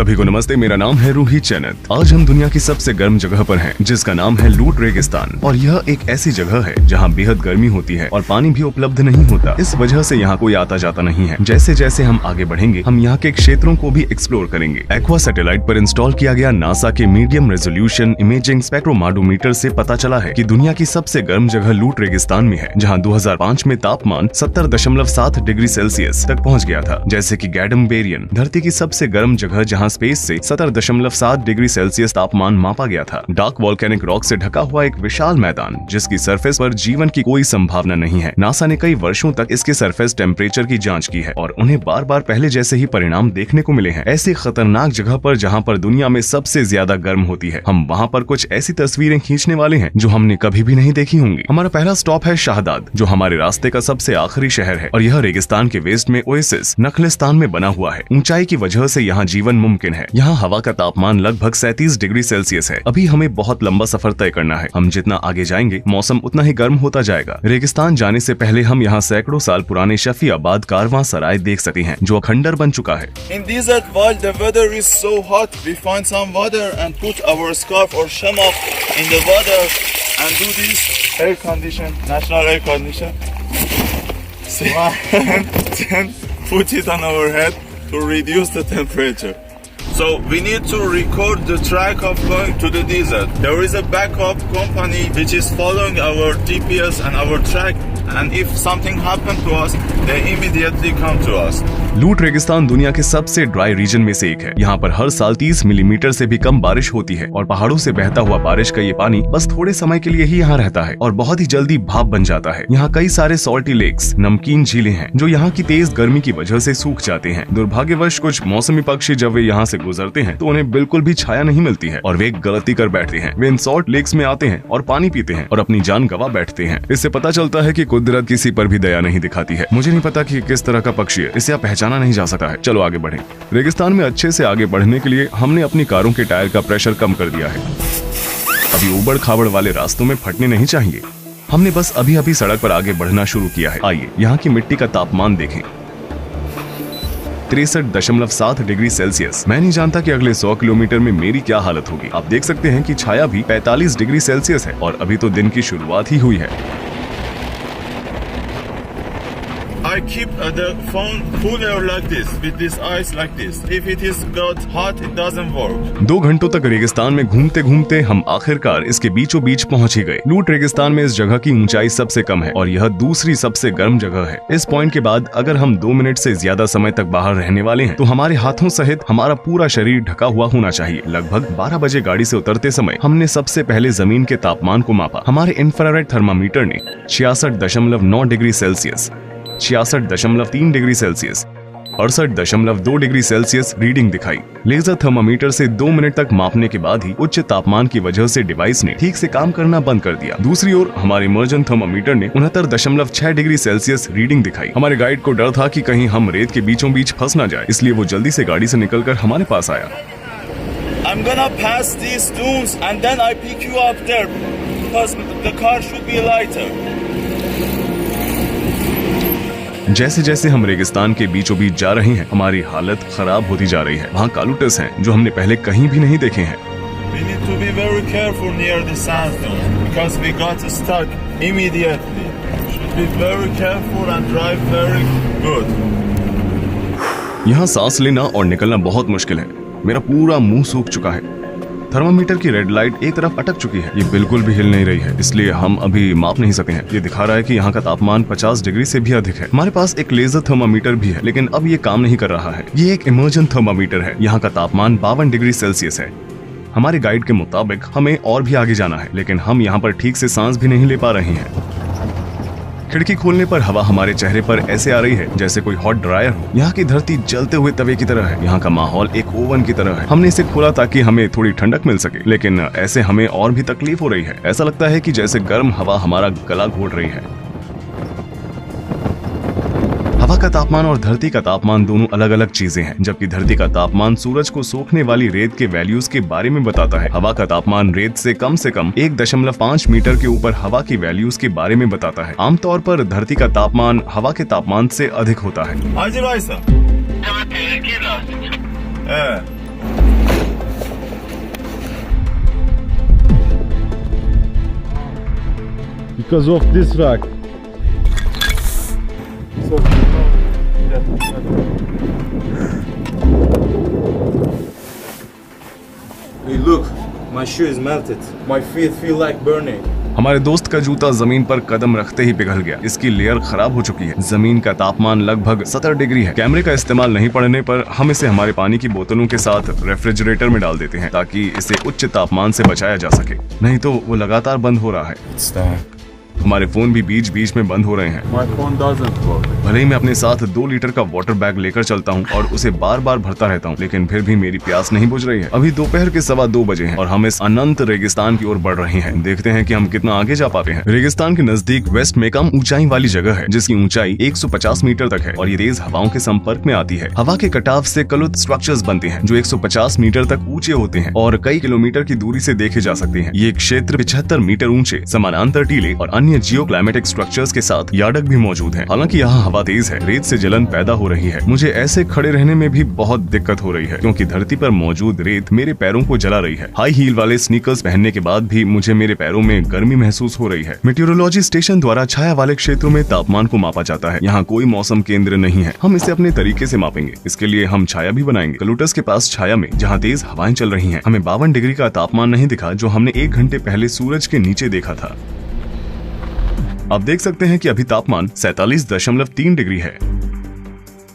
सभी को नमस्ते, मेरा नाम है रूही चैनत। आज हम दुनिया की सबसे गर्म जगह पर हैं, जिसका नाम है लूट रेगिस्तान। और यह एक ऐसी जगह है जहां बेहद गर्मी होती है और पानी भी उपलब्ध नहीं होता। इस वजह से यहाँ कोई आता जाता नहीं है। जैसे जैसे हम आगे बढ़ेंगे, हम यहाँ के क्षेत्रों को भी एक्सप्लोर करेंगे। एक्वा सैटेलाइट पर इंस्टॉल किया गया नासा के मीडियम रेजोल्यूशन इमेजिंग स्पेक्ट्रोमाडोमीटर से पता चला है कि दुनिया की सबसे गर्म जगह लूट रेगिस्तान में है, जहाँ 2005 में तापमान 70.7 डिग्री सेल्सियस तक पहुँच गया था। जैसे की गैडम बेरियन, धरती की सबसे गर्म जगह जहां स्पेस से 70.7 डिग्री सेल्सियस तापमान मापा गया था। डार्क वोल्केनिक रॉक से ढका हुआ एक विशाल मैदान, जिसकी सरफेस पर जीवन की कोई संभावना नहीं है। नासा ने कई वर्षों तक इसके सरफेस टेम्परेचर की जांच की है और उन्हें बार बार पहले जैसे ही परिणाम देखने को मिले हैं। ऐसी खतरनाक जगह पर जहां पर दुनिया में सबसे ज्यादा गर्म होती है, हम वहां पर कुछ ऐसी तस्वीरें खींचने वाले हैं जो हमने कभी भी नहीं देखी होंगी। हमारा पहला स्टॉप है शाहदाद, जो हमारे रास्ते का सबसे आखिरी शहर है और यह रेगिस्तान के वेस्ट में ओएसिस नखलिस्तान में बना हुआ है। ऊंचाई की वजह से यहाँ जीवन मुमकिन है। यहाँ हवा का तापमान लगभग 37 डिग्री सेल्सियस है। अभी हमें बहुत लंबा सफर तय करना है। हम जितना आगे जाएंगे, मौसम उतना ही गर्म होता जाएगा। रेगिस्तान जाने से पहले हम यहाँ सैकड़ों साल पुराने शफीआबाद कारवां सराय देख सकते हैं, जो खंडर बन चुका है। In desert, while the weather is so hot, we find some water and put our scarf or shamak in the water and do this air condition, national air condition. Then put it on our head to reduce the temperature. So we need to record the track of going to the desert. There is a backup company which is following our GPS and our track, and if something happened to us, they immediately come to us. लूट रेगिस्तान दुनिया के सबसे dry region में से एक है। यहाँ पर हर साल 30 मिलीमीटर से भी कम बारिश होती है और पहाड़ों से बहता हुआ बारिश का ये पानी बस थोड़े समय के लिए ही यहाँ रहता है और बहुत ही जल्दी भाप बन जाता है। यहाँ कई सारे सॉल्टी लेक्स, नमकीन झीलें हैं, जो यहाँ की तेज गर्मी की वजह से सूख जाते हैं। दुर्भाग्यवश कुछ मौसमी पक्षी जब वे यहाँ से गुजरते हैं तो उन्हें बिल्कुल भी छाया नहीं मिलती है और वे एक गलती कर बैठते हैं। वे इन सॉल्ट लेक्स में आते हैं और पानी पीते हैं और अपनी जान गंवा बैठते हैं। इससे पता चलता है कि कुदरत किसी पर भी दया नहीं दिखाती है। मुझे नहीं पता कि किस तरह का पक्षी है, इसे पहचाना नहीं जा सकता है। चलो आगे बढ़ें। रेगिस्तान में अच्छे से आगे बढ़ने के लिए हमने अपनी कारों के टायर का प्रेशर कम कर दिया है। अभी उबड़ खाबड़ वाले रास्तों में फटने नहीं चाहिए। हमने बस अभी अभी सड़क पर आगे बढ़ना शुरू किया है। आइए यहाँ की मिट्टी का तापमान देखें, 63.7 डिग्री सेल्सियस। मैं नहीं जानता कि अगले 100 किलोमीटर में मेरी क्या हालत होगी। आप देख सकते हैं कि छाया भी 45 डिग्री सेल्सियस है और अभी तो दिन की शुरुआत ही हुई है। I keep the phone cooler like this, with this ice like this. If it is got hot, it doesn't work. 2 घंटों तक रेगिस्तान में घूमते घूमते हम आखिरकार इसके बीचों बीच पहुंच ही गए। लूट रेगिस्तान में इस जगह की ऊंचाई सबसे कम है और यह दूसरी सबसे गर्म जगह है। इस पॉइंट के बाद अगर हम 2 मिनट से ज्यादा समय तक बाहर रहने वाले हैं तो हमारे हाथों सहित हमारा पूरा शरीर ढका हुआ होना चाहिए। लगभग 12 बजे गाड़ी से उतरते समय हमने सबसे पहले जमीन के तापमान को मापा। हमारे इंफ्रारेड थर्मामीटर ने 66.9 degree Celsius, 66.3 degree Celsius, 68.2 degree Celsius reading दिखाई। लेजर थर्मामीटर से 2 मिनट तक मापने के बाद ही उच्च तापमान की वजह से डिवाइस ने ठीक से काम करना बंद कर दिया। दूसरी ओर हमारे इमर्जन थर्मामीटर ने 69.6 डिग्री सेल्सियस रीडिंग दिखाई। हमारे गाइड को डर था कि कहीं हम रेत के बीचों बीच फंस ना जाए, इसलिए वो जल्दी से गाड़ी से निकलकर हमारे पास आया। I'm gonna pass these dunes and then I pick you up there because the car should be lighter. जैसे जैसे हम रेगिस्तान के बीचों बीच जा रहे हैं, हमारी हालत खराब होती जा रही है। वहाँ कालूटस हैं, जो हमने पहले कहीं भी नहीं देखे हैं। We need to be very careful near the sandstones because we got stuck immediately. Should be very careful and drive very good. यहाँ सांस लेना और निकलना बहुत मुश्किल है। मेरा पूरा मुंह सूख चुका है। थर्मामीटर की रेड लाइट एक तरफ अटक चुकी है। ये बिल्कुल भी हिल नहीं रही है, इसलिए हम अभी माप नहीं सकते हैं। ये दिखा रहा है कि यहाँ का तापमान 50 डिग्री से भी अधिक है। हमारे पास एक लेजर थर्मामीटर भी है, लेकिन अब ये काम नहीं कर रहा है। ये एक इमर्जन थर्मामीटर है। यहाँ का तापमान 52 डिग्री सेल्सियस है। हमारे गाइड के मुताबिक हमें और भी आगे जाना है, लेकिन हम यहाँ पर ठीक से सांस भी नहीं ले पा रहे हैं। खिड़की खोलने पर हवा हमारे चेहरे पर ऐसे आ रही है जैसे कोई हॉट ड्रायर हो। यहाँ की धरती जलते हुए तवे की तरह है। यहाँ का माहौल एक ओवन की तरह है। हमने इसे खोला ताकि हमें थोड़ी ठंडक मिल सके, लेकिन ऐसे हमें और भी तकलीफ हो रही है। ऐसा लगता है कि जैसे गर्म हवा हमारा गला घोट रही है। हवा का तापमान और धरती का तापमान दोनों अलग अलग चीजें हैं। जबकि धरती का तापमान सूरज को सोखने वाली रेत के वैल्यूज के बारे में बताता है। हवा का तापमान रेत से कम 1.5 मीटर के ऊपर हवा की वैल्यूज के बारे में बताता है। आमतौर पर धरती का तापमान हवा के तापमान से अधिक होता है। because of this rock. So, hey, look, my shoe is melted. My feet feel like burning. हमारे दोस्त का जूता जमीन पर कदम रखते ही पिघल गया। इसकी लेयर खराब हो चुकी है। जमीन का तापमान लगभग 70 डिग्री है। कैमरे का इस्तेमाल नहीं पड़ने पर हम इसे हमारे पानी की बोतलों के साथ रेफ्रिजरेटर में डाल देते हैं ताकि इसे उच्च तापमान से बचाया जा सके, नहीं तो वो लगातार बंद हो रहा है। हमारे फोन भी बीच बीच में बंद हो रहे हैं। My phone doesn't work. भले ही मैं अपने साथ 2 लीटर का वाटर बैग लेकर चलता हूँ और उसे बार बार भरता रहता हूँ, लेकिन फिर भी मेरी प्यास नहीं बुझ रही है। अभी दोपहर के 2:15 बजे हैं और हम इस अनंत रेगिस्तान की ओर बढ़ रहे हैं। देखते हैं कि हम कितना आगे जा पाते हैं। रेगिस्तान के नजदीक वेस्ट में कम ऊंचाई वाली जगह है जिसकी ऊंचाई 150 मीटर तक है और ये तेज हवाओं के संपर्क में आती है। हवा के कटाव से कलुत स्ट्रक्चर्स बनते हैं जो 150 मीटर तक ऊंचे होते हैं और कई किलोमीटर की दूरी से देखे जा सकते हैं। ये क्षेत्र 75 मीटर ऊंचे समानांतर टीले और अन्य जियो क्लाइमेटिक स्ट्रक्चर्स के साथ यार्डक भी मौजूद है। हालांकि यहाँ हवा तेज है, रेत से जलन पैदा हो रही है। मुझे ऐसे खड़े रहने में भी बहुत दिक्कत हो रही है क्योंकि धरती पर मौजूद रेत मेरे पैरों को जला रही है। हाई हील वाले स्नीकर्स पहनने के बाद भी मुझे मेरे पैरों में गर्मी महसूस हो रही है। मेटीरियोलॉजी स्टेशन द्वारा छाया वाले क्षेत्रों में तापमान को मापा जाता है। यहाँ कोई मौसम केंद्र नहीं है। हम इसे अपने तरीके से मापेंगे। इसके लिए हम छाया भी बनाएंगे। कलूटस के पास छाया में जहाँ तेज हवाएं चल रही है, हमें 52 डिग्री का तापमान नहीं दिखा जो हमने 1 घंटे पहले सूरज के नीचे देखा था। आप देख सकते हैं कि अभी तापमान 47.3 डिग्री है,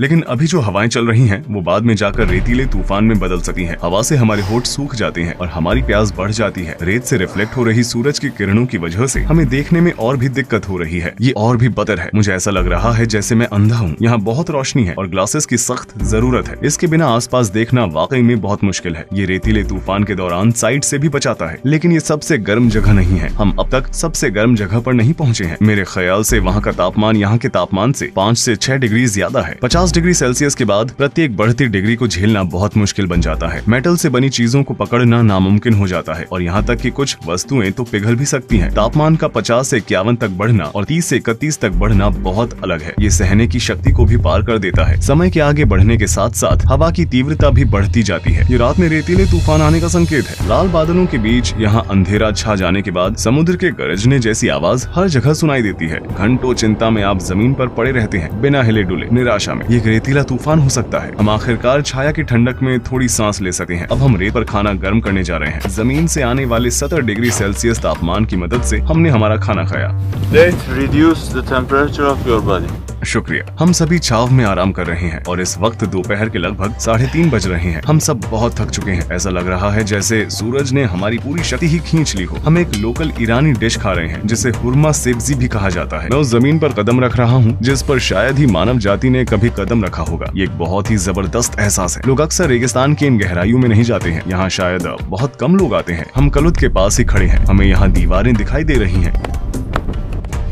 लेकिन अभी जो हवाएं चल रही हैं वो बाद में जाकर रेतीले तूफान में बदल सकती हैं। हवा से हमारे होठ सूख जाते हैं और हमारी प्यास बढ़ जाती है। रेत से रिफ्लेक्ट हो रही सूरज की किरणों की वजह से हमें देखने में और भी दिक्कत हो रही है। ये और भी बदतर है। मुझे ऐसा लग रहा है जैसे मैं अंधा हूँ। यहाँ बहुत रोशनी है और ग्लासेस की सख्त जरूरत है। इसके बिना आसपास देखना वाकई में बहुत मुश्किल है। ये रेतीले तूफान के दौरान साइड से भी बचाता है, लेकिन ये सबसे गर्म जगह नहीं है। हम अब तक सबसे गर्म जगह पर नहीं पहुँचे हैं। मेरे ख्याल से वहाँ का तापमान यहाँ के तापमान से 5 से 6 डिग्री ज्यादा है। 50 डिग्री सेल्सियस के बाद प्रत्येक बढ़ती डिग्री को झेलना बहुत मुश्किल बन जाता है। मेटल से बनी चीजों को पकड़ना नामुमकिन हो जाता है और यहाँ तक कि कुछ वस्तुएं तो पिघल भी सकती हैं। तापमान का 50 से 51 तक बढ़ना और 30 से 31 तक बढ़ना बहुत अलग है। ये सहने की शक्ति को भी पार कर देता है। समय के आगे बढ़ने के साथ साथ हवा की तीव्रता भी बढ़ती जाती है। ये रात में रेतीले तूफान आने का संकेत है। लाल बादलों के बीच यहाँ अंधेरा छा जाने के बाद समुद्र के गरजने जैसी आवाज हर जगह सुनाई देती है। घंटों चिंता में आप जमीन पर पड़े रहते हैं, बिना हिले डुले, निराशा में। ये रेतीला तूफान हो सकता है। हम आखिरकार छाया की ठंडक में थोड़ी सांस ले सके हैं। अब हम रेत पर खाना गर्म करने जा रहे हैं। जमीन से आने वाले 70 डिग्री सेल्सियस तापमान की मदद से हमने हमारा खाना खाया। Let's reduce the temperature of your body. शुक्रिया। हम सभी छाव में आराम कर रहे हैं और इस वक्त दोपहर के लगभग 3:30 बज रहे हैं। हम सब बहुत थक चुके हैं। ऐसा लग रहा है जैसे सूरज ने हमारी पूरी शक्ति ही खींच ली हो। हम एक लोकल ईरानी डिश खा रहे हैं जिसे हुरमा सेब्जी भी कहा जाता है। मैं उस जमीन पर कदम रख रहा हूँ जिस पर शायद ही मानव जाति ने कभी कदम रखा होगा। ये एक बहुत ही जबरदस्त एहसास है। लोग अक्सर रेगिस्तान की इन गहराइयों में नहीं जाते हैं। यहाँ शायद बहुत कम लोग आते हैं। हम कलुत के पास ही खड़े हैं। हमें यहाँ दीवारें दिखाई दे रही हैं।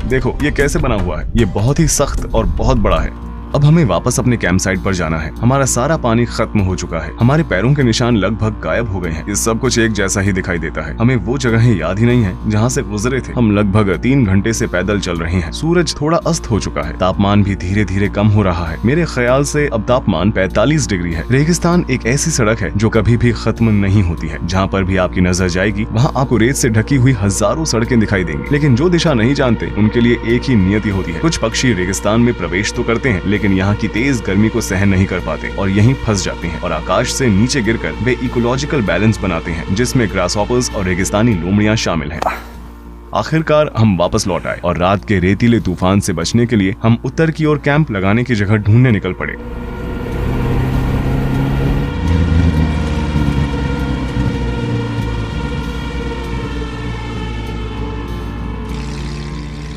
देखो ये कैसे बना हुआ है। ये बहुत ही सख्त और बहुत बड़ा है। अब हमें वापस अपने कैंप साइट पर जाना है। हमारा सारा पानी खत्म हो चुका है। हमारे पैरों के निशान लगभग गायब हो गए हैं। ये सब कुछ एक जैसा ही दिखाई देता है। हमें वो जगहें याद ही नहीं है जहाँ से गुजरे थे। हम लगभग 3 घंटे से पैदल चल रहे हैं। सूरज थोड़ा अस्त हो चुका है। तापमान भी धीरे धीरे कम हो रहा है। मेरे ख्याल से अब तापमान 45 डिग्री है। रेगिस्तान एक ऐसी सड़क है जो कभी भी खत्म नहीं होती है। जहाँ पर भी आपकी नजर जाएगी वहाँ आपको रेत से ढकी हुई हजारों सड़कें दिखाई देंगी, लेकिन जो दिशा नहीं जानते उनके लिए एक ही नियति होती है। कुछ पक्षी रेगिस्तान में प्रवेश तो करते हैं, लेकिन यहाँ की तेज गर्मी को सहन नहीं कर पाते और यहीं फंस जाते हैं और आकाश से नीचे गिरकर वे इकोलॉजिकल बैलेंस बनाते हैं जिसमें ग्रासहॉपर्स और रेगिस्तानी लोमड़ियां शामिल हैं। आखिरकार हम वापस लौट आए और रात के रेतीले तूफान से बचने के लिए हम उत्तर की ओर कैंप लगाने की जगह ढूंढने निकल पड़े।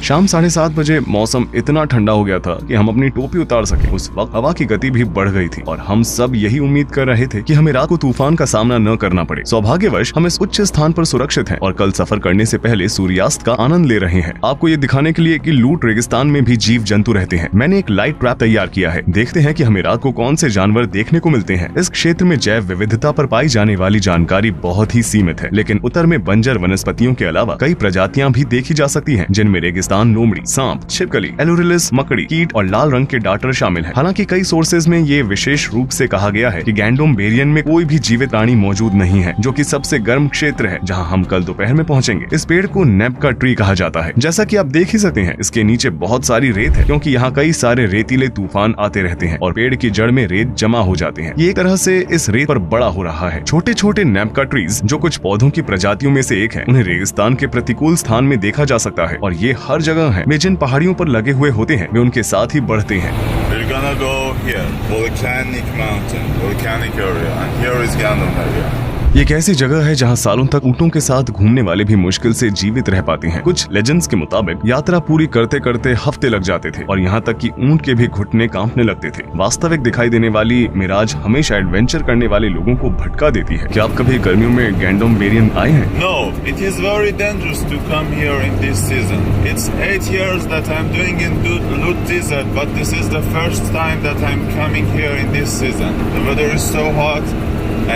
शाम 7:30 बजे मौसम इतना ठंडा हो गया था कि हम अपनी टोपी उतार सके। उस वक्त हवा की गति भी बढ़ गई थी और हम सब यही उम्मीद कर रहे थे कि हमें रात को तूफान का सामना न करना पड़े। सौभाग्यवश हम इस उच्च स्थान पर सुरक्षित हैं और कल सफर करने से पहले सूर्यास्त का आनंद ले रहे हैं। आपको ये दिखाने के लिए कि लूट रेगिस्तान में भी जीव जंतु रहते हैं, मैंने एक लाइट ट्रैप तैयार किया है। देखते हैं कि हमें रात को कौन से जानवर देखने को मिलते हैं। इस क्षेत्र में जैव विविधता पर पाई जाने वाली जानकारी बहुत ही सीमित है, लेकिन उत्तर में बंजर वनस्पतियों के अलावा कई प्रजातियां भी देखी जा सकती हैं जिनमें रेगिस्तान शैतान लोमड़ी, सांप, छिपकली, एलोरिलिस, मकड़ी, कीट और लाल रंग के डार्टर शामिल है। हालांकि कई सोर्सेज में ये विशेष रूप से कहा गया है कि गैंडोम बेरियन में कोई भी जीवित प्राणी मौजूद नहीं है, जो कि सबसे गर्म क्षेत्र है जहां हम कल दोपहर में पहुंचेंगे। इस पेड़ को नेपका ट्री कहा जाता है। जैसा कि आप देख ही सकते हैं, इसके नीचे बहुत सारी रेत है, क्योंकि यहाँ कई सारे रेतीले तूफान आते रहते हैं और पेड़ की जड़ में रेत जमा हो जाते हैं। ये एक तरह से इस रेत पर बड़ा हो रहा है। छोटे छोटे नेपका ट्रीज, जो कुछ पौधों की प्रजातियों में से एक है, उन्हें रेगिस्तान के प्रतिकूल स्थान में देखा जा सकता है और ये हर जगह है। वे जिन पहाड़ियों पर लगे हुए होते हैं, वे उनके साथ ही बढ़ते हैं। We're gonna go here, volcanic mountain, volcanic area, and here is Gandom area. ये एक ऐसी जगह है जहाँ सालों तक ऊँटों के साथ घूमने वाले भी मुश्किल से जीवित रह पाते हैं। कुछ लेजेंड्स के मुताबिक यात्रा पूरी करते करते हफ्ते लग जाते थे और यहाँ तक कि ऊँट के भी घुटने कांपने लगते थे। वास्तविक दिखाई देने वाली मिराज हमेशा एडवेंचर करने वाले लोगों को भटका देती है। क्या आप कभी गर्मियों में गैंडोम बेरियन आए हैं? No, it is very dangerous to come here in this season. It's 8 years that I'm doing in Lut Desert, but this is the first time that I'm coming here in this season. The weather is so hot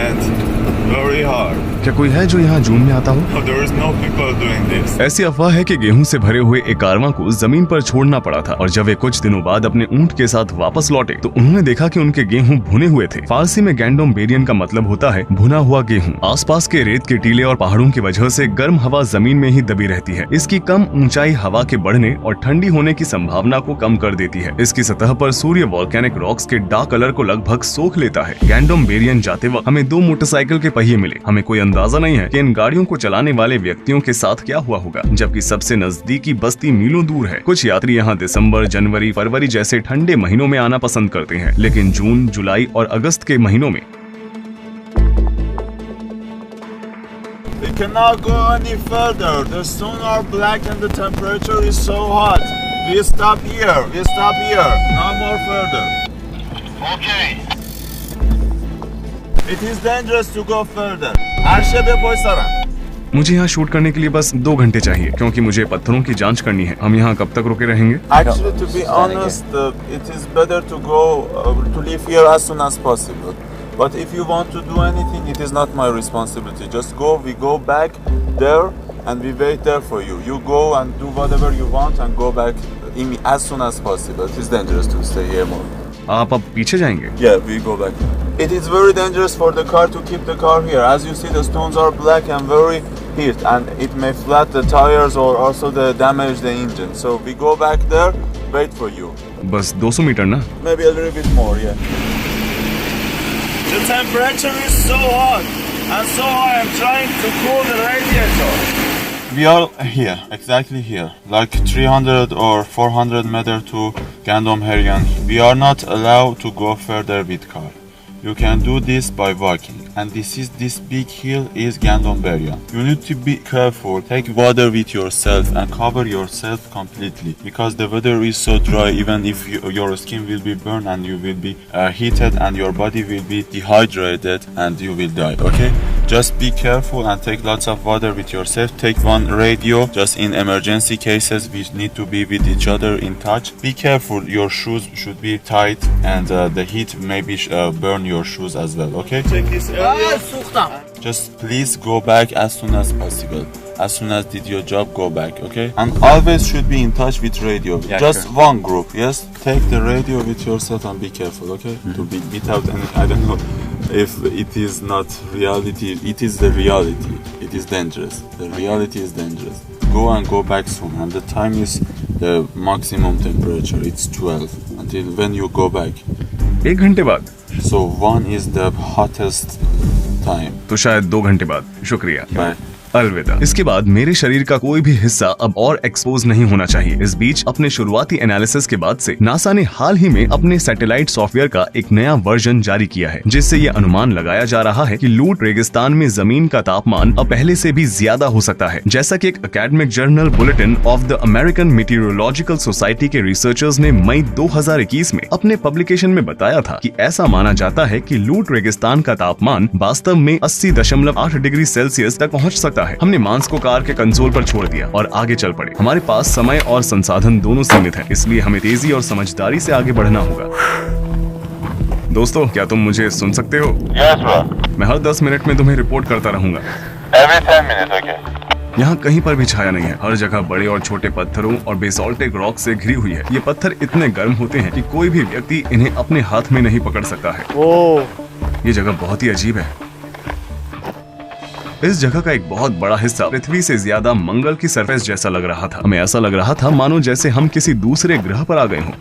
and very hard. क्या कोई है जो यहाँ जून में आता हो? No, there is no people doing this. ऐसी अफवाह है कि गेहूं से भरे हुए एक कारवां को जमीन पर छोड़ना पड़ा था और जब वे कुछ दिनों बाद अपने ऊंट के साथ वापस लौटे तो उन्होंने देखा कि उनके गेहूं भुने हुए थे। फारसी में गैंडोम बेरियन का मतलब होता है भुना हुआ गेहूं। आसपास के रेत के टीले और पहाड़ों की वजह से गर्म हवा जमीन में ही दबी रहती है। इसकी कम ऊंचाई हवा के बढ़ने और ठंडी होने की संभावना को कम कर देती है। इसकी सतह पर सूर्य वॉल्केनिक रॉक्स के डार्क कलर को लगभग सोख लेता है। गैंडोम बेरियन जाते वक्त हमें 2 मोटरसाइकिल के पहिए मिले। हमें कोई अंदाजा नहीं है कि इन गाड़ियों को चलाने वाले व्यक्तियों के साथ क्या हुआ होगा, जबकि सबसे नजदीकी बस्ती मीलों दूर है। कुछ यात्री यहाँ दिसंबर, जनवरी, फरवरी जैसे ठंडे महीनों में आना पसंद करते हैं, लेकिन जून, जुलाई और अगस्त के महीनों में We cannot go any further. The sun are black and the temperature is so hot. We stop here. We stop here. No more further. Okay. It is dangerous to go further. आरशे पे पोइसारा। मुझे यहाँ shoot करने के लिए बस 2 घंटे चाहिए, क्योंकि मुझे पत्थरों की जांच करनी है। हम यहाँ कब तक रुके रहेंगे? Actually, to be honest, it is better to go to leave here as soon as possible. But if you want to do anything, it is not my responsibility. Just go. We go back there and we wait there for you. You go and do whatever you want and go back as soon as possible. It is dangerous to stay here more. आप अब पीछे जाएंगे? Yeah, we go back. It is very dangerous for the car to keep the car here. As you see, the stones are black and very heat, and it may flat the tires or also damage the engine. So we go back there, wait for you. बस 200 metre ना? Maybe a little bit more, yeah. The temperature is so hot, and so I am trying to cool the radiator. We are here, exactly here, like 300 or 400 meter to Gandom Herian. We are not allowed to go further with car. You can do this by walking, and this big hill is Gandom Beria. You need to be careful. Take water with yourself and cover yourself completely, because the weather is so dry. Even if your skin will be burned and you will be heated and your body will be dehydrated and you will die. Okay, just be careful and take lots of water with yourself. Take one radio, just in emergency cases we need to be with each other in touch. Be careful. Your shoes should be tight, and the heat maybe burn your shoes as well. Okay, check this area. Just please go back as soon as possible. As soon as did your job, go back. Okay, and always should be in touch with radio. Yeah, just sure. one group. Yes, take the radio with yourself and be careful. Okay, to be without any. I don't know if it is not reality. It is the reality. It is dangerous. The reality is dangerous. Go and go back soon. And the time is the maximum temperature. It's 12 until when you go back. 1 घंटे बाद? So 1 is the hottest time. तो शायद 2 घंटे बाद। शुक्रिया। Bye. अलविदा। इसके बाद मेरे शरीर का कोई भी हिस्सा अब और एक्सपोज नहीं होना चाहिए। इस बीच अपने शुरुआती एनालिसिस के बाद से नासा ने हाल ही में अपने सैटेलाइट सॉफ्टवेयर का एक नया वर्जन जारी किया है, जिससे ये अनुमान लगाया जा रहा है कि लूट रेगिस्तान में जमीन का तापमान अब पहले से भी ज्यादा हो सकता है। जैसा कि एक academic journal bulletin of the American meteorological society के रिसर्चर्स ने मई 2021 में अपने पब्लिकेशन में बताया था कि ऐसा माना जाता है कि लूट रेगिस्तान का तापमान वास्तव में 80.8 डिग्री सेल्सियस तक पहुँच सकता है। हमने मांस को कार के कंसोल पर छोड़ दिया और आगे चल पड़े। हमारे पास समय और संसाधन दोनों सीमित हैं, इसलिए हमें तेजी और समझदारी से आगे बढ़ना होगा। दोस्तों, क्या तुम मुझे सुन सकते हो? Yes, bro. मैं हर 10 मिनट में तुम्हें रिपोर्ट करता रहूंगा। Every 10 minutes, okay. यहाँ कहीं पर भी छाया नहीं है। हर जगह बड़े और छोटे पत्थरों और बेसॉल्टिक रॉक से घिरी हुई है। ये पत्थर इतने गर्म होते हैं कि कोई भी व्यक्ति इन्हें अपने हाथ में नहीं पकड़ सकता है। ये जगह बहुत ही अजीब है। इस जगह का एक बहुत बड़ा हिस्सा पृथ्वी से ज्यादा मंगल की सरफेस जैसा लग रहा था। हमें ऐसा लग रहा था मानो जैसे हम किसी दूसरे ग्रह पर आ गए हों।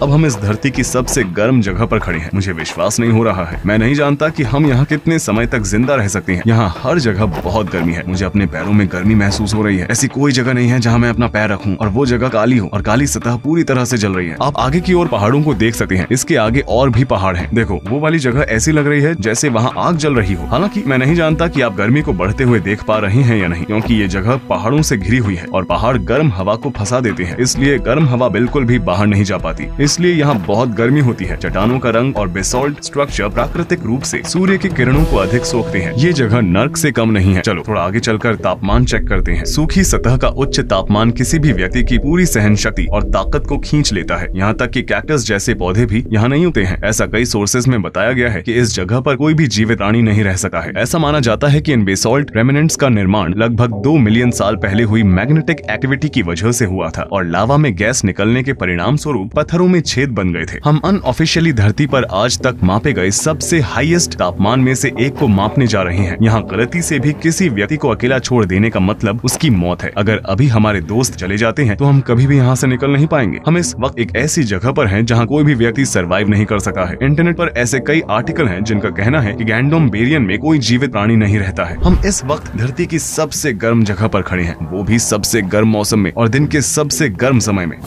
अब हम इस धरती की सबसे गर्म जगह पर खड़े हैं। मुझे विश्वास नहीं हो रहा है। मैं नहीं जानता कि हम यहाँ कितने समय तक जिंदा रह सकते हैं। यहाँ हर जगह बहुत गर्मी है। मुझे अपने पैरों में गर्मी महसूस हो रही है। ऐसी कोई जगह नहीं है जहाँ मैं अपना पैर रखूं और वो जगह काली हो और काली सतह पूरी तरह से जल रही है। आप आगे की ओर पहाड़ों को देख सकते हैं। इसके आगे और भी पहाड़ हैं। देखो, वो वाली जगह ऐसी लग रही है जैसे वहाँ आग जल रही हो। हालांकि मैं नहीं जानता कि आप गर्मी को बढ़ते हुए देख पा रहे हैं या नहीं, क्योंकि ये जगह पहाड़ों से घिरी हुई है और पहाड़ गर्म हवा को फंसा देते हैं। इसलिए गर्म हवा बिल्कुल भी बाहर नहीं जा पाती। इसलिए यहाँ बहुत गर्मी होती है। चट्टानों का रंग और बेसॉल्ट स्ट्रक्चर प्राकृतिक रूप से सूर्य की किरणों को अधिक सोखते हैं। ये जगह नर्क से कम नहीं है। चलो थोड़ा आगे चलकर तापमान चेक करते हैं। सूखी सतह का उच्च तापमान किसी भी व्यक्ति की पूरी सहन शक्ति और ताकत को खींच लेता है। यहाँ तक कि कैक्टस जैसे पौधे भी यहाँ नहीं उगते हैं। ऐसा कई सोर्सेज में बताया गया है कि इस जगह पर कोई भी जीवित प्राणी नहीं रह सका है। ऐसा माना जाता है कि इन बेसॉल्ट रेमिनेंट्स का निर्माण लगभग 2 मिलियन साल पहले हुई मैग्नेटिक एक्टिविटी की वजह से हुआ था और लावा में गैस निकलने के परिणाम स्वरूप पत्थरों में छेद बन गए थे। हम अनऑफिशियली धरती पर आज तक मापे गए सबसे हाईएस्ट तापमान में से एक को मापने जा रहे हैं। यहाँ गलती से भी किसी व्यक्ति को अकेला छोड़ देने का मतलब उसकी मौत है। अगर अभी हमारे दोस्त चले जाते हैं तो हम कभी भी यहाँ से निकल नहीं पाएंगे। हम इस वक्त एक ऐसी जगह पर हैं जहाँ कोई भी व्यक्ति सरवाइव नहीं कर सका है। इंटरनेट पर ऐसे कई आर्टिकल हैं जिनका कहना है कि गैंडोम बेरियन में कोई जीवित प्राणी नहीं रहता है। हम इस वक्त धरती की सबसे गर्म जगह पर खड़े हैं, वो भी सबसे गर्म मौसम में और दिन के सबसे गर्म समय में।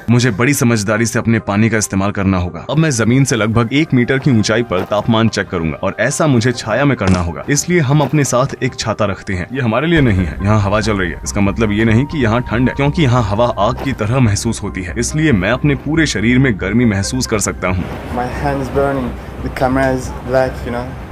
मुझे बड़ी समझदारी से अपने पानी का इस्तेमाल करना होगा। अब मैं जमीन से लगभग 1 मीटर की ऊंचाई पर तापमान चेक करूंगा और ऐसा मुझे छाया में करना होगा। इसलिए हम अपने साथ एक छाता रखते हैं। ये हमारे लिए नहीं है। यहाँ हवा चल रही है। इसका मतलब ये नहीं कि यहाँ ठंड है, क्योंकि यहाँ हवा आग की तरह महसूस होती है। इसलिए मैं अपने पूरे शरीर में गर्मी महसूस कर सकता हूँ।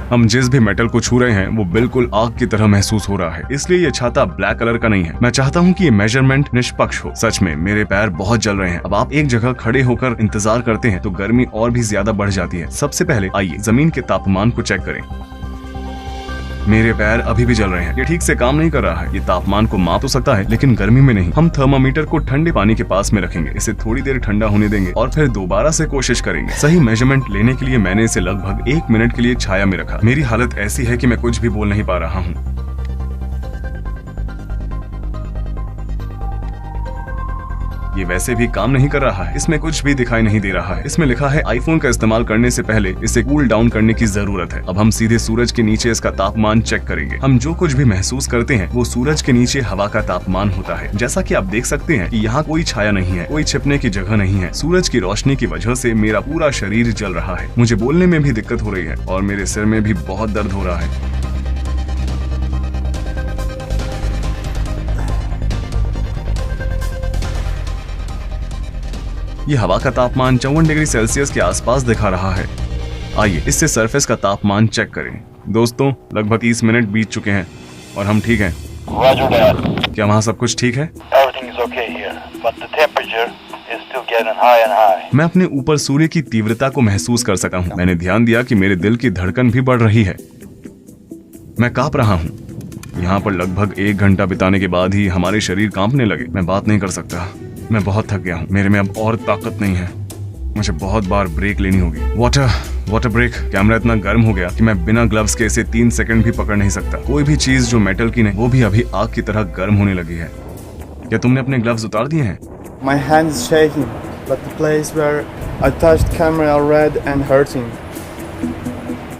हम जिस भी मेटल को छू रहे हैं वो बिल्कुल आग की तरह महसूस हो रहा है। इसलिए ये छाता ब्लैक कलर का नहीं है। मैं चाहता हूँ कि ये मेजरमेंट निष्पक्ष हो। सच में मेरे पैर बहुत जल रहे हैं। अब आप एक जगह खड़े होकर इंतजार करते हैं तो गर्मी और भी ज्यादा बढ़ जाती है। सबसे पहले आइए जमीन के तापमान को चेक करें। मेरे पैर अभी भी जल रहे हैं। ये ठीक से काम नहीं कर रहा है। ये तापमान को माप तो सकता है लेकिन गर्मी में नहीं। हम थर्मामीटर को ठंडे पानी के पास में रखेंगे, इसे थोड़ी देर ठंडा होने देंगे और फिर दोबारा से कोशिश करेंगे। सही मेजरमेंट लेने के लिए मैंने इसे लगभग 1 मिनट के लिए छाया में रखा। मेरी हालत ऐसी है कि मैं कुछ भी बोल नहीं पा रहा हूँ। ये वैसे भी काम नहीं कर रहा है। इसमें कुछ भी दिखाई नहीं दे रहा है। इसमें लिखा है आईफोन का इस्तेमाल करने से पहले इसे कूल डाउन करने की जरूरत है। अब हम सीधे सूरज के नीचे इसका तापमान चेक करेंगे। हम जो कुछ भी महसूस करते हैं वो सूरज के नीचे हवा का तापमान होता है। जैसा कि आप देख सकते हैं कि यहाँ कोई छाया नहीं है, कोई छिपने की जगह नहीं है। सूरज की रोशनी की वजह से मेरा पूरा शरीर जल रहा है। मुझे बोलने में भी दिक्कत हो रही है और मेरे सिर में भी बहुत दर्द हो रहा है। ये हवा का तापमान 54 डिग्री सेल्सियस के आसपास दिखा रहा है। आइए इससे सरफेस का तापमान चेक करें। दोस्तों, लगभग 30 मिनट बीत चुके हैं और हम ठीक हैं। क्या वहाँ सब कुछ ठीक है? मैं अपने ऊपर सूर्य की तीव्रता को महसूस कर सका हूँ। मैंने ध्यान दिया कि मेरे दिल की धड़कन भी बढ़ रही है। मैं कांप रहा हूँ। यहाँ पर लगभग 1 घंटा बिताने के बाद ही हमारे शरीर कांपने लगे। मैं बात नहीं कर सकता। मैं बहुत थक गया हूँ। मेरे में अब और ताकत नहीं है। मुझे बहुत बार ब्रेक लेनी होगी। Water break. कैमरा इतना गर्म हो गया कि मैं बिना ग्लव्स के इसे 3 सेकंड भी पकड़ नहीं सकता। कोई भी चीज जो मेटल की नहीं वो भी अभी आग की तरह गर्म होने लगी है। क्या तुमने अपने ग्लव्स उतार दिए हैं? My hands shaking, but the place where I touched camera are red and hurting.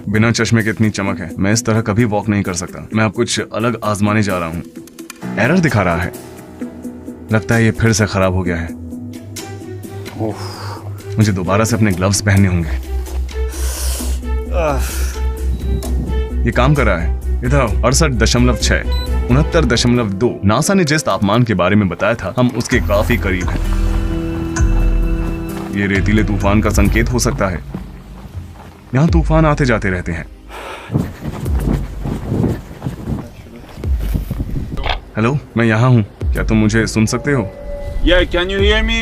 बिना चश्मे के इतनी चमक है। मैं इस तरह कभी वॉक नहीं कर सकता। मैं अब कुछ अलग आजमाने जा रहा हूँ। एरर दिखा रहा है। लगता है ये फिर से खराब हो गया है। मुझे दोबारा से अपने ग्लव्स पहनने होंगे। ये काम कर रहा है। इधर 68.6, 69.2। नासा ने जिस तापमान के बारे में बताया था हम उसके काफी करीब हैं। ये रेतीले तूफान का संकेत हो सकता है। यहाँ तूफान आते जाते रहते हैं। हेलो, मैं यहाँ हूँ। क्या तुम मुझे सुन सकते हो? Yeah, can you hear me?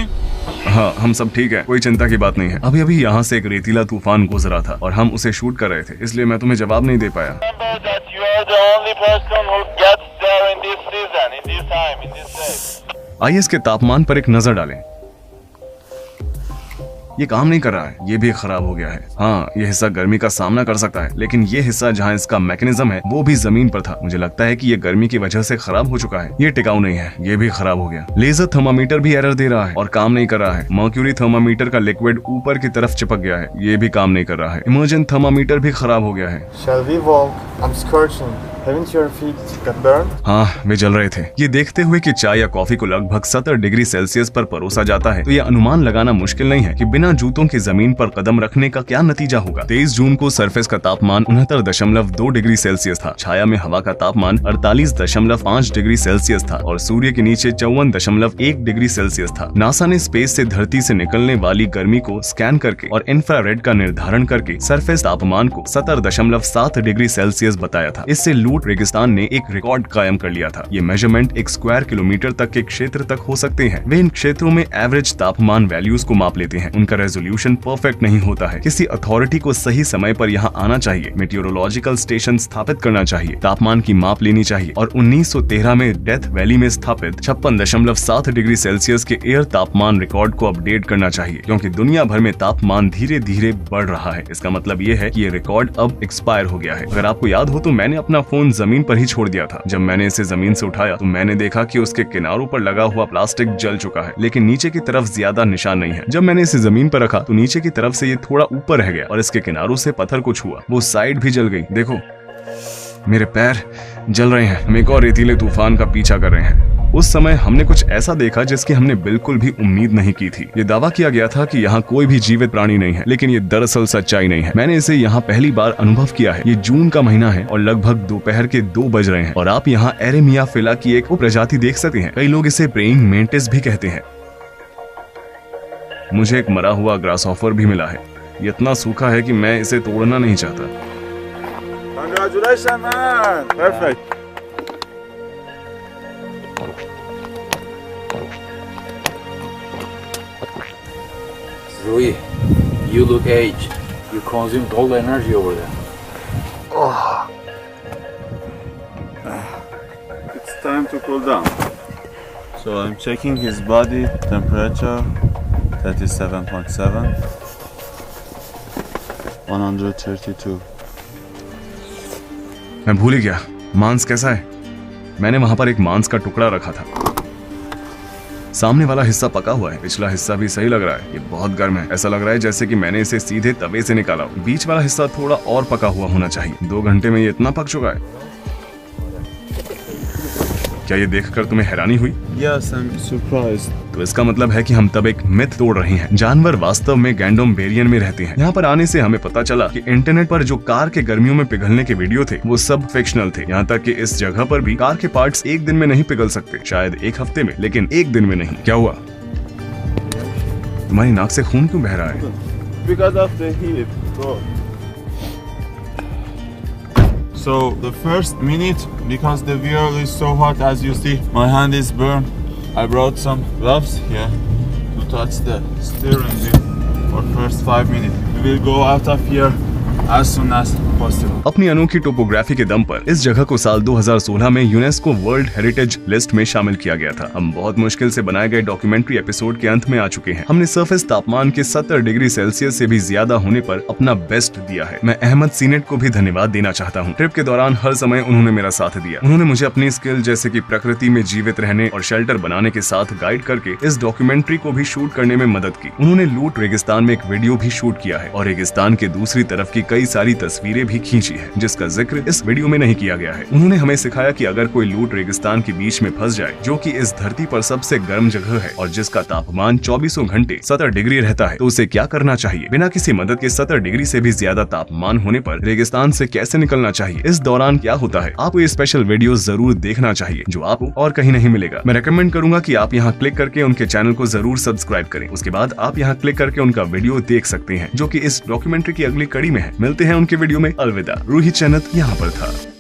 हाँ, हम सब ठीक है, कोई चिंता की बात नहीं है। अभी अभी यहाँ से एक रेतीला तूफान गुजरा था और हम उसे शूट कर रहे थे, इसलिए मैं तुम्हें जवाब नहीं दे पाया। आइए इसके तापमान पर एक नजर डालें। ये काम नहीं कर रहा है, ये भी खराब हो गया है। हाँ, ये हिस्सा गर्मी का सामना कर सकता है, लेकिन ये हिस्सा जहाँ इसका मैकेनिज्म है वो भी जमीन पर था। मुझे लगता है कि ये गर्मी की वजह से खराब हो चुका है। ये टिकाऊ नहीं है, ये भी खराब हो गया। लेजर थर्मामीटर भी एरर दे रहा है और काम नहीं कर रहा है। मर्क्यूरी थर्मामीटर का लिक्विड ऊपर की तरफ चिपक गया है, ये भी काम नहीं कर रहा है। इमर्जेंट थर्मामीटर भी खराब हो गया है। Shall we walk? I'm scorching. Haven't your feet got burned? हाँ, वे जल रहे थे। ये देखते हुए कि चाय या कॉफी को लगभग 70 डिग्री सेल्सियस पर परोसा जाता है, तो ये अनुमान लगाना मुश्किल नहीं है कि बिना जूतों के जमीन पर कदम रखने का क्या नतीजा होगा। 23 जून को सरफेस का तापमान 69.2 डिग्री सेल्सियस था। छाया में हवा का तापमान 48.5 डिग्री सेल्सियस था और सूर्य के नीचे 54.1 डिग्री सेल्सियस था। नासा ने स्पेस से धरती से निकलने वाली गर्मी को स्कैन करके और इंफ्रारेड का निर्धारण करके सरफेस तापमान को 70.7 डिग्री सेल्सियस बताया था। इससे लूट रेगिस्तान ने एक रिकॉर्ड कायम कर लिया था। ये मेजरमेंट एक स्क्वायर किलोमीटर तक के क्षेत्र तक हो सकते हैं। वे इन क्षेत्रों में एवरेज तापमान वैल्यूज को माप लेते हैं। उनका रेजोल्यूशन परफेक्ट नहीं होता है। किसी अथॉरिटी को सही समय पर यहाँ आना चाहिए, मेटियोरोलॉजिकल स्टेशन स्थापित करना चाहिए, तापमान की माप लेनी चाहिए और 1913 में डेथ वैली में स्थापित 56.7 डिग्री सेल्सियस के एयर तापमान रिकॉर्ड को अपडेट करना चाहिए, क्योंकि दुनिया भर में तापमान धीरे धीरे बढ़ रहा है। इसका मतलब ये है कि ये रिकॉर्ड अब एक्सपायर हो गया है। अगर आपको याद हो तो मैंने अपना फोन जमीन पर ही छोड़ दिया था। जब मैंने इसे जमीन से उठाया तो मैंने देखा कि उसके किनारों पर लगा हुआ प्लास्टिक जल चुका है, लेकिन नीचे की तरफ ज्यादा निशान नहीं है। जब मैंने इसे जमीन पर रखा तो नीचे की तरफ से ये थोड़ा ऊपर रह गया और इसके किनारों से पत्थर को छुआ। वो साइड भी जल गई। देखो, मेरे पैर जल रहे हैं। हम एक और रेतीले तूफान का पीछा कर रहे हैं। उस समय हमने कुछ ऐसा देखा जिसकी हमने बिल्कुल भी उम्मीद नहीं की थी। ये दावा किया गया था कि यहाँ कोई भी जीवित प्राणी नहीं है, लेकिन ये दरअसल सच्चाई नहीं है। मैंने इसे यहाँ पहली बार अनुभव किया है। ये जून का महीना है और लगभग दोपहर के 2 बज रहे हैं और आप यहाँ एरेमिया फिला की एक प्रजाति देख सकते हैं। कई लोग इसे प्रेइंग मेंटिस भी कहते हैं। मुझे एक मरा हुआ ग्रासहॉपर भी मिला है। ये इतना सूखा है कि मैं इसे तोड़ना नहीं चाहता। Congratulations, man! Perfect. Rui, you look aged. You consumed all the energy over there. It's time to cool down. So I'm checking his body temperature, 37.7, 132. मैं भूल ही गया, मांस कैसा है? मैंने वहां पर एक मांस का टुकड़ा रखा था। सामने वाला हिस्सा पका हुआ है, पिछला हिस्सा भी सही लग रहा है। ये बहुत गर्म है, ऐसा लग रहा है जैसे कि मैंने इसे सीधे तवे से निकाला हो। बीच वाला हिस्सा थोड़ा और पका हुआ होना चाहिए। 2 घंटे में ये इतना पक चुका है। क्या ये देखकर तुम्हें हैरानी हुई? Yes, I'm surprised. तो इसका मतलब है कि हम तब एक मिथ तोड़ रहे हैं। जानवर वास्तव में गैंडोम बेरियन में रहते हैं। यहाँ पर आने से हमें पता चला कि इंटरनेट पर जो कार के गर्मियों में पिघलने के वीडियो थे वो सब फिक्शनल थे। यहाँ तक कि इस जगह पर भी कार के पार्ट्स एक दिन में नहीं पिघल सकते, शायद 1 हफ्ते में, लेकिन 1 दिन में नहीं। क्या हुआ? तुम्हारी नाक से खून क्यों बह रहा है? Because of the heat, bro. So the first minute, because the wheel is so hot, as you see, my hand is burned. I brought some gloves here to touch the steering wheel for first 5 minutes. We will go out of here as soon as possible. अपनी अनोखी topography के दम पर इस जगह को साल 2016 में यूनेस्को वर्ल्ड हेरिटेज लिस्ट में शामिल किया गया था। हम बहुत मुश्किल से बनाए गए डॉक्यूमेंट्री एपिसोड के अंत में आ चुके हैं। हमने सरफेस तापमान के 70 डिग्री सेल्सियस से भी ज्यादा होने पर अपना बेस्ट दिया है। मैं अहमद सीनेट को भी धन्यवाद देना चाहता हूँ। ट्रिप के दौरान हर समय उन्होंने मेरा साथ दिया। उन्होंने मुझे अपनी स्किल जैसे कि प्रकृति में जीवित रहने और शेल्टर बनाने के साथ गाइड करके इस डॉक्यूमेंट्री को भी शूट करने में मदद की। उन्होंने लूट रेगिस्तान में एक वीडियो भी शूट किया है और रेगिस्तान के दूसरी तरफ की कई सारी तस्वीरें भी खींची है, जिसका जिक्र इस वीडियो में नहीं किया गया है। उन्होंने हमें सिखाया कि अगर कोई लूट रेगिस्तान के बीच में फंस जाए, जो कि इस धरती पर सबसे गर्म जगह है और जिसका तापमान 24 घंटे 70 डिग्री रहता है, तो उसे क्या करना चाहिए। बिना किसी मदद के 70 डिग्री से भी ज्यादा तापमान होने पर रेगिस्तान से कैसे निकलना चाहिए, इस दौरान क्या होता है। आपको ये स्पेशल वीडियो जरूर देखना चाहिए जो आपको और कहीं नहीं मिलेगा। मैं रेकमेंड करूंगा कि आप यहाँ क्लिक करके उनके चैनल को जरूर सब्सक्राइब करें। उसके बाद आप यहाँ क्लिक करके उनका वीडियो देख सकते हैं, जो कि इस डॉक्यूमेंट्री की अगली कड़ी में है। मिलते हैं उनके वीडियो में। अलविदा। रूही चैनत यहाँ पर था।